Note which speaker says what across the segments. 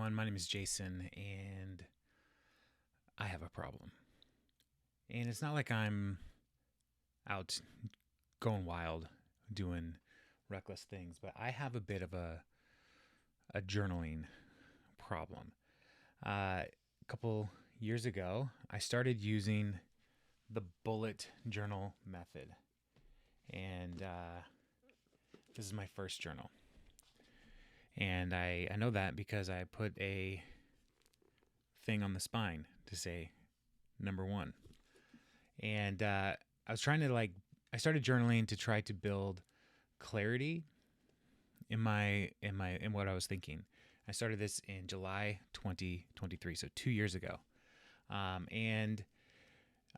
Speaker 1: everyone. My name is Jason, and I have a problem. And it's not like I'm out going wild doing reckless things, but I have a bit of a journaling problem. A couple years ago, I started using the bullet journal method, and this is my first journal. And I know that because I put a thing on the spine to say number one. And I was trying to I started journaling to try to build clarity in what I was thinking. I started this in July 2023, so 2 years ago. And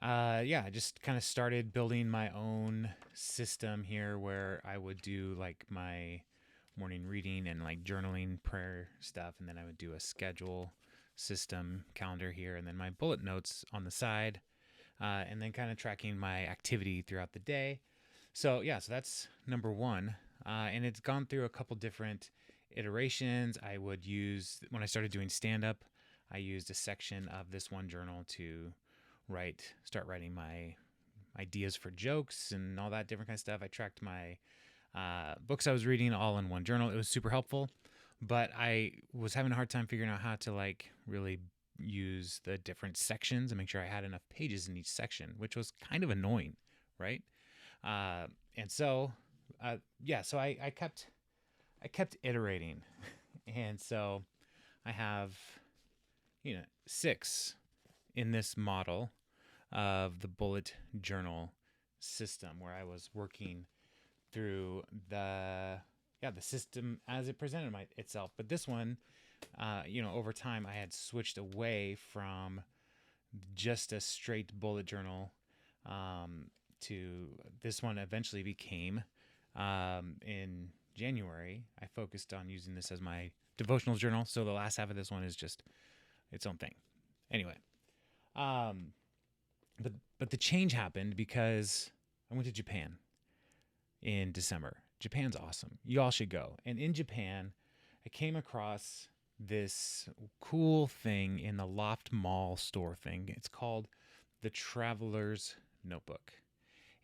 Speaker 1: yeah, I just kind of started building my own system here where I would do like my morning reading and like journaling prayer stuff, and then I would do a schedule system calendar here, and then my bullet notes on the side, and then kind of tracking my activity throughout the day. So yeah, so that's number one, and it's gone through a couple different iterations. I would use when I started doing stand up, I used a section of this one journal to start writing my ideas for jokes and all that different kind of stuff. I tracked my books I was reading all in one journal. It was super helpful, but I was having a hard time figuring out how to like really use the different sections and make sure I had enough pages in each section, which was kind of annoying, right? And so, yeah, so I kept iterating, and so I have six in this model of the bullet journal system where I was working through the system as it presented itself. But this one, over time I had switched away from just a straight bullet journal, to this one eventually became, in January, I focused on using this as my devotional journal. So the last half of this one is just its own thing. Anyway, um, but the change happened because I went to Japan in December. Japan's awesome. You all should go. And in Japan, I came across this cool thing in the Loft Mall store thing. It's called the Traveler's Notebook.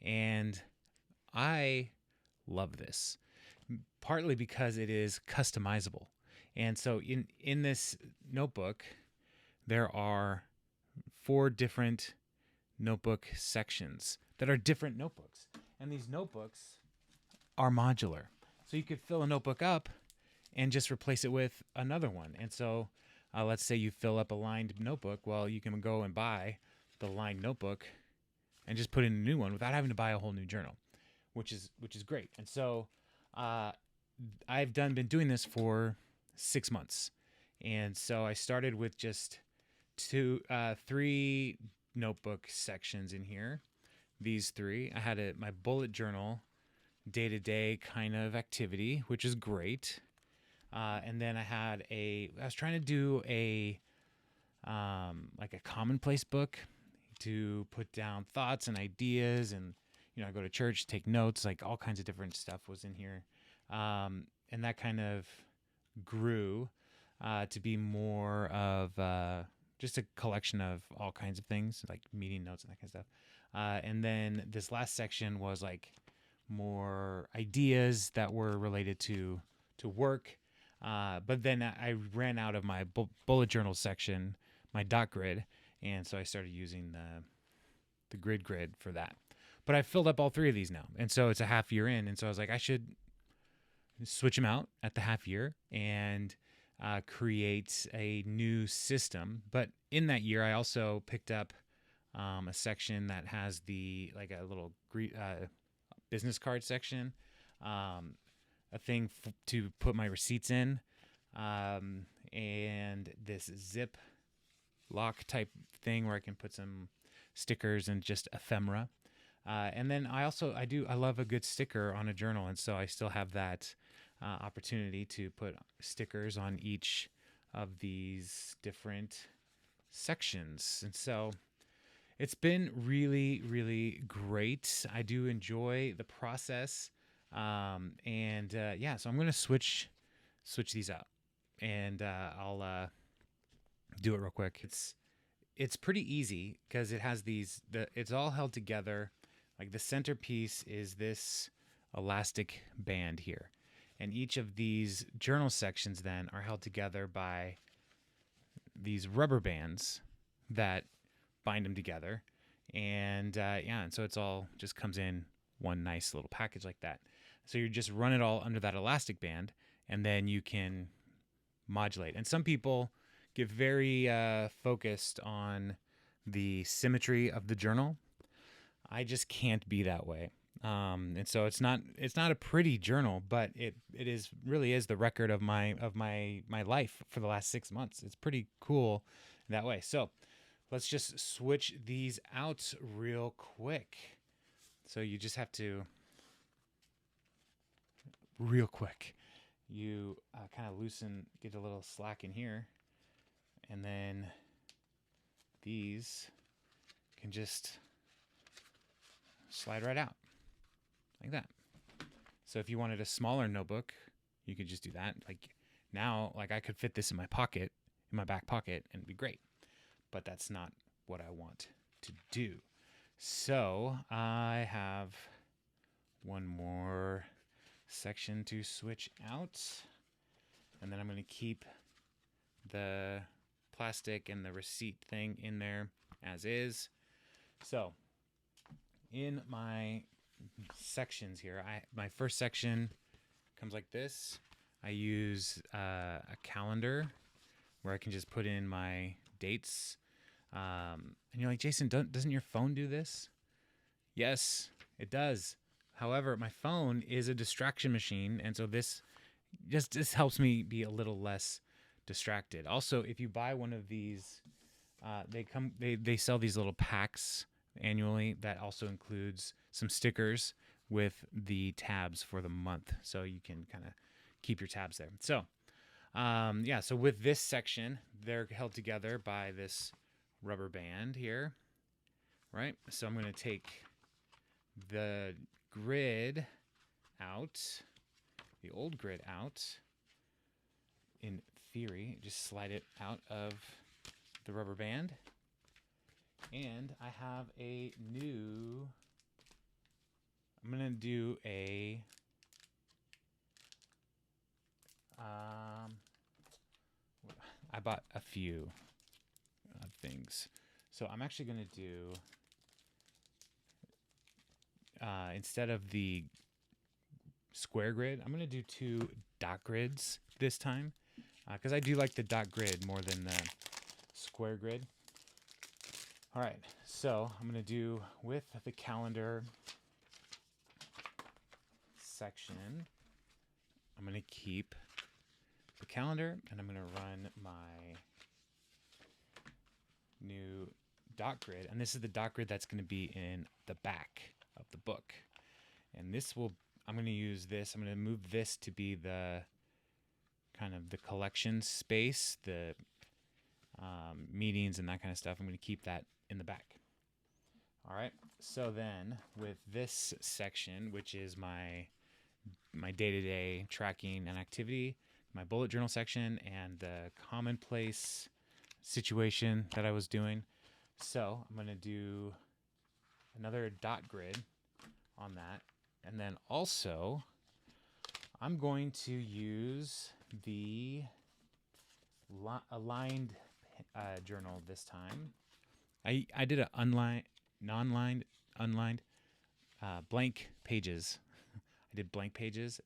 Speaker 1: And I love this, partly because it is customizable. And so in this notebook, there are 4 different notebook sections that are different notebooks. And these notebooks are modular. So you could fill a notebook up and just replace it with another one. And so let's say you fill up a lined notebook. Well, you can go and buy the lined notebook and just put in a new one without having to buy a whole new journal, which is great. And so I've been doing this for 6 months. And so I started with just 3 notebook sections in here. These 3. I had my bullet journal day-to-day kind of activity, which is great. And then I was trying to do like a commonplace book to put down thoughts and ideas, and I go to church, take notes, like all kinds of different stuff was in here. And that kind of grew to be more of just a collection of all kinds of things, like meeting notes and that kind of stuff. And then this last section was like more ideas that were related to work. But then I ran out of my bullet journal section, my dot grid, and so I started using the grid for that. But I filled up all 3 of these now, and so it's a half year in, and so I was like, I should switch them out at the half year and create a new system. But in that year, I also picked up a section that has like a little business card section, a thing to put my receipts in, and this zip lock type thing where I can put some stickers and just ephemera. And then I love a good sticker on a journal, and so I still have that opportunity to put stickers on each of these different sections. And so it's been really, really great. I do enjoy the process. And yeah, so I'm going to switch these out. and I'll do it real quick. It's pretty easy because it has it's all held together. Like the centerpiece is this elastic band here. And each of these journal sections then are held together by these rubber bands that bind them together. And and so it's all just comes in one nice little package like that. So you just run it all under that elastic band, and then you can modulate. And some people get very focused on the symmetry of the journal. I just can't be that way. And so it's not a pretty journal, but it really is the record of my life for the last 6 months. It's pretty cool that way. So let's just switch these out real quick. So you just have to real quick. You kind of loosen, get a little slack in here, and then these can just slide right out like that. So if you wanted a smaller notebook, you could just do that. Like now, like I could fit this in my pocket, in my back pocket, and it'd be great. But that's not what I want to do. So I have one more section to switch out, and then I'm going to keep the plastic and the receipt thing in there as is. So in my sections here, my first section comes like this. I use a calendar where I can just put in my dates. And you're like, Jason, doesn't your phone do this? Yes, it does. However, my phone is a distraction machine, and so this helps me be a little less distracted. Also, if you buy one of these, they sell these little packs annually that also includes some stickers with the tabs for the month, so you can kind of keep your tabs there. So, so with this section, they're held together by this rubber band here, right? So I'm going to take the grid out, the old grid out. In theory, just slide it out of the rubber band. And I have a new, I'm going to do a, I bought a few things. So I'm actually going to do, instead of the square grid, I'm going to do 2 dot grids this time, because I do like the dot grid more than the square grid. All right, so I'm going to do with the calendar section, I'm going to keep the calendar, and I'm going to run my new dot grid, and this is the dot grid that's going to be in the back of the book. And I'm going to use this, I'm going to move this to be the kind of the collection space, the meetings and that kind of stuff. I'm going to keep that in the back. All right, so then with this section, which is my day-to-day tracking and activity, my bullet journal section, and the commonplace situation that I was doing. So I'm going to do another dot grid on that. And then also, I'm going to use the aligned journal this time. I did a unlined, blank pages. I did blank pages,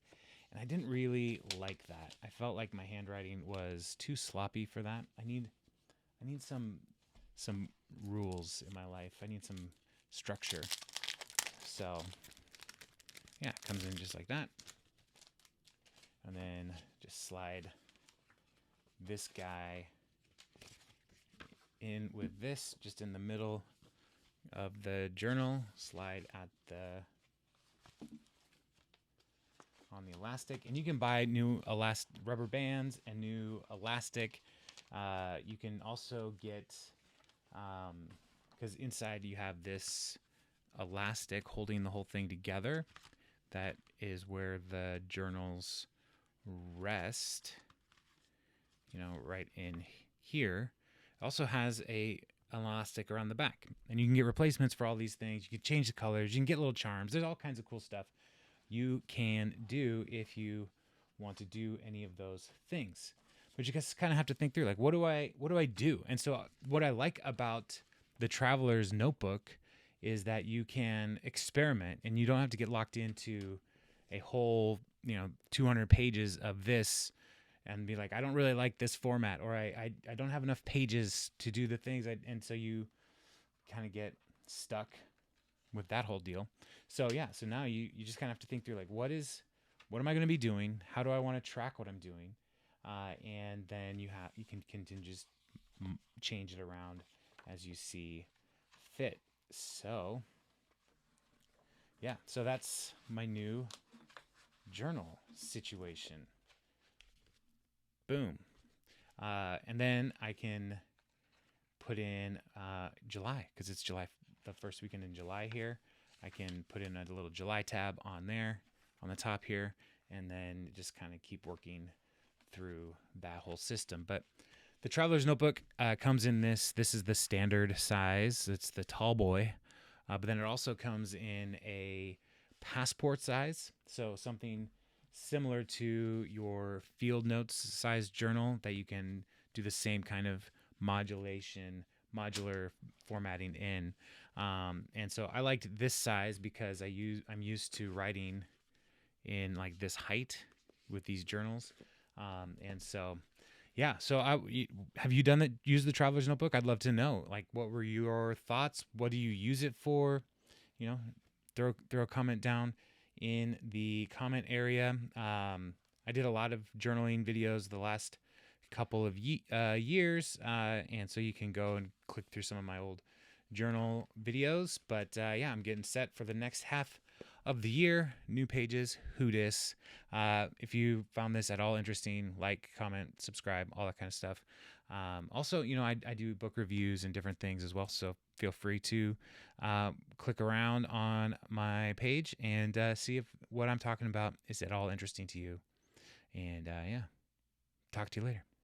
Speaker 1: and I didn't really like that. I felt like my handwriting was too sloppy for that. I need some rules in my life. I need some structure. So yeah, it comes in just like that. And then just slide this guy in with this, just in the middle of the journal. Slide on the elastic. And you can buy new rubber bands and new elastic. You can also get, because inside you have this elastic holding the whole thing together. That is where the journals rest. right in here. It also has a elastic around the back, and you can get replacements for all these things. You can change the colors, you can get little charms. There's all kinds of cool stuff you can do if you want to do any of those things. But you guys kind of have to think through, like, what do I do? And so what I like about the Traveler's Notebook is that you can experiment, and you don't have to get locked into a whole 200 pages of this and be like, I don't really like this format, or I don't have enough pages to do the things. And so you kind of get stuck with that whole deal. So yeah, so now you just kind of have to think through, like, what am I going to be doing? How do I want to track what I'm doing? And then you can just change it around as you see fit. So yeah, so that's my new journal situation. Boom. And then I can put in July, because it's July, the first weekend in July here. I can put in a little July tab on there, on the top here, and then just kind of keep working through that whole system. But the Traveler's Notebook comes in this. This is the standard size. It's the tall boy. But then it also comes in a passport size. So something similar to your field notes size journal that you can do the same kind of modular formatting in. And so I liked this size because I'm used to writing in like this height with these journals. And so, yeah. So have you used the Traveler's Notebook? I'd love to know, like, what were your thoughts? What do you use it for? Throw a comment down in the comment area. I did a lot of journaling videos the last couple of years, and so you can go and click through some of my old journal videos. But yeah, I'm getting set for the next half of the year. New pages, who dis. If you found this at all interesting, like, comment, subscribe, all that kind of stuff. Also, I do book reviews and different things as well, so feel free to click around on my page and see if what I'm talking about is at all interesting to you. And yeah, talk to you later.